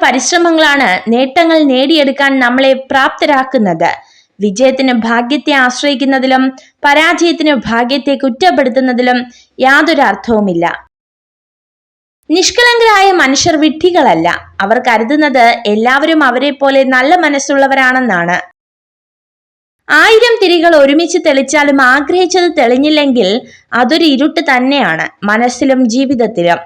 പരിശ്രമങ്ങളാണ് നേട്ടങ്ങൾ നേടിയെടുക്കാൻ നമ്മളെ പ്രാപ്തരാക്കുന്നത്. വിജയത്തിന് ഭാഗ്യത്തെ ആശ്രയിക്കുന്നതിലും പരാജയത്തിന് ഭാഗ്യത്തെ കുറ്റപ്പെടുത്തുന്നതിലും യാതൊരു അർത്ഥവുമില്ല. നിഷ്കളങ്കരായ മനുഷ്യർ വിഡ്ഢികളല്ല. അവർ കരുതുന്നത് എല്ലാവരും അവരെ പോലെ നല്ല മനസ്സുള്ളവരാണെന്നാണ്. 1000 തിരികൾ ഒരുമിച്ച് തെളിച്ചാലും ആഗ്രഹിച്ചത് തെളിഞ്ഞില്ലെങ്കിൽ അതൊരു ഇരുട്ട് തന്നെയാണ്, മനസ്സിലും ജീവിതത്തിലും.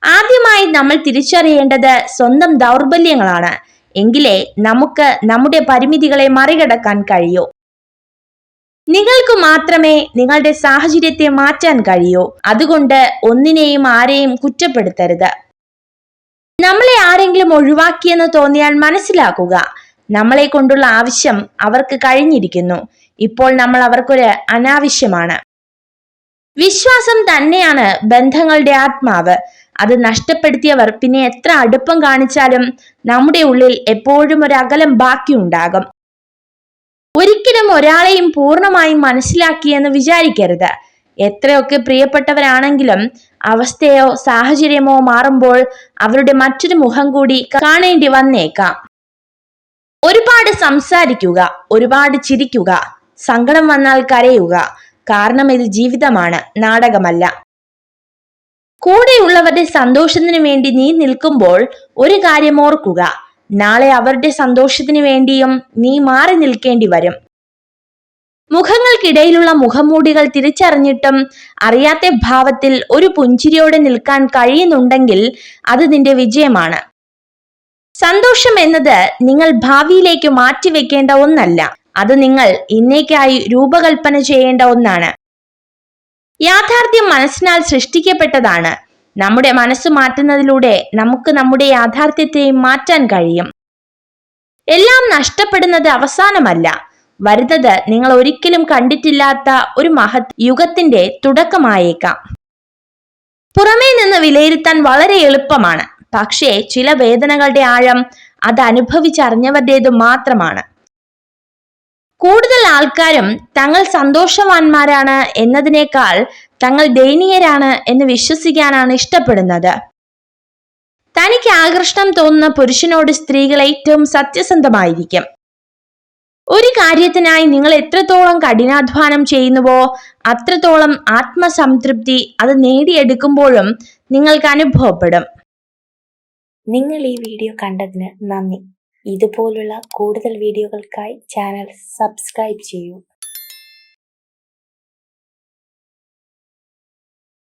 ആദ്യമായി നമ്മൾ തിരിച്ചറിയേണ്ടത് സ്വന്തം ദൗർബല്യങ്ങളാണ്. എങ്കിലേ നമുക്ക് നമ്മുടെ പരിമിതികളെ മറികടക്കാൻ കഴിയൂ. നിങ്ങൾക്ക് മാത്രമേ നിങ്ങളുടെ സാഹചര്യത്തെ മാറ്റാൻ കഴിയൂ. അതുകൊണ്ട് ഒന്നിനെയും ആരെയും കുറ്റപ്പെടുത്തരുത്. നമ്മളെ ആരെങ്കിലും ഒഴിവാക്കിയെന്ന് തോന്നിയാൽ മനസ്സിലാക്കുക, നമ്മളെ കൊണ്ടുള്ള ആവശ്യം അവർക്ക് കഴിഞ്ഞിരിക്കുന്നു. ഇപ്പോൾ നമ്മൾ അവർക്കൊരു അനാവശ്യമാണ്. വിശ്വാസം തന്നെയാണ് ബന്ധങ്ങളുടെ ആത്മാവ്. അത് നഷ്ടപ്പെടുത്തിയവർ പിന്നെ എത്ര അടുപ്പം കാണിച്ചാലും നമ്മുടെ ഉള്ളിൽ എപ്പോഴും ഒരു അകലം ബാക്കിയുണ്ടാകും. ഒരിക്കലും ഒരാളെയും പൂർണ്ണമായും മനസ്സിലാക്കിയെന്ന് വിചാരിക്കരുത്. എത്രയൊക്കെ പ്രിയപ്പെട്ടവരാണെങ്കിലും അവസ്ഥയോ സാഹചര്യമോ മാറുമ്പോൾ അവരുടെ മറ്റൊരു മുഖം കൂടി കാണേണ്ടി വന്നേക്കാം. ഒരുപാട് സംസാരിക്കുക, ഒരുപാട് ചിരിക്കുക, സങ്കടം വന്നാൽ കരയുക. കാരണം ഇത് ജീവിതമാണ്, നാടകമല്ല. കൂടെയുള്ളവരുടെ സന്തോഷത്തിന് വേണ്ടി നീ നിൽക്കുമ്പോൾ ഒരു കാര്യം ഓർക്കുക, നാളെ അവരുടെ സന്തോഷത്തിന് വേണ്ടിയും നീ മാറി നിൽക്കേണ്ടി വരും. മുഖങ്ങൾക്കിടയിലുള്ള മുഖംമൂടികൾ തിരിച്ചറിഞ്ഞിട്ടും അറിയാത്ത ഭാവത്തിൽ ഒരു പുഞ്ചിരിയോടെ നിൽക്കാൻ കഴിയുന്നുണ്ടെങ്കിൽ അത് നിന്റെ വിജയമാണ്. സന്തോഷം എന്നത് നിങ്ങൾ ഭാവിയിലേക്ക് മാറ്റിവെക്കേണ്ട ഒന്നല്ല, അത് നിങ്ങൾ ഇന്നേക്കായി രൂപകൽപ്പന ചെയ്യേണ്ട ഒന്നാണ്. യാഥാർത്ഥ്യം മനസ്സിനാൽ സൃഷ്ടിക്കപ്പെട്ടതാണ്. നമ്മുടെ മനസ്സ് മാറ്റുന്നതിലൂടെ നമുക്ക് നമ്മുടെ യാഥാർത്ഥ്യത്തെ മാറ്റാൻ കഴിയും. എല്ലാം നഷ്ടപ്പെടുന്നത് അവസാനമല്ല, വരുന്നത് നിങ്ങൾ ഒരിക്കലും കണ്ടിട്ടില്ലാത്ത ഒരു മഹത് യുഗത്തിന്റെ തുടക്കമായേക്കാം. പുറമേ നിന്ന് വിലയിരുത്താൻ വളരെ എളുപ്പമാണ്, പക്ഷേ ചില വേദനകളുടെ ആഴം അത് അനുഭവിച്ചറിഞ്ഞവരുടേത് മാത്രമാണ്. കൂടുതൽ ആൾക്കാരും തങ്ങൾ സന്തോഷവാന്മാരാണ് എന്നതിനേക്കാൾ തങ്ങൾ ദയനീയരാണ് എന്ന് വിശ്വസിക്കാനാണ് ഇഷ്ടപ്പെടുന്നത്. തനിക്ക് ആകർഷണം തോന്നുന്ന പുരുഷനോട് സ്ത്രീകൾ ഏറ്റവും സത്യസന്ധമായിരിക്കും. ഒരു കാര്യത്തിനായി നിങ്ങൾ എത്രത്തോളം കഠിനാധ്വാനം ചെയ്യുന്നുവോ അത്രത്തോളം ആത്മസംതൃപ്തി അത് നേടിയെടുക്കുമ്പോഴും നിങ്ങൾക്ക് അനുഭവപ്പെടും. നിങ്ങൾ ഈ വീഡിയോ കണ്ടതിന് നന്ദി. ഇതുപോലുള്ള കൂടുതൽ വീഡിയോകൾക്കായി ചാനൽ സബ്സ്ക്രൈബ് ചെയ്യൂ.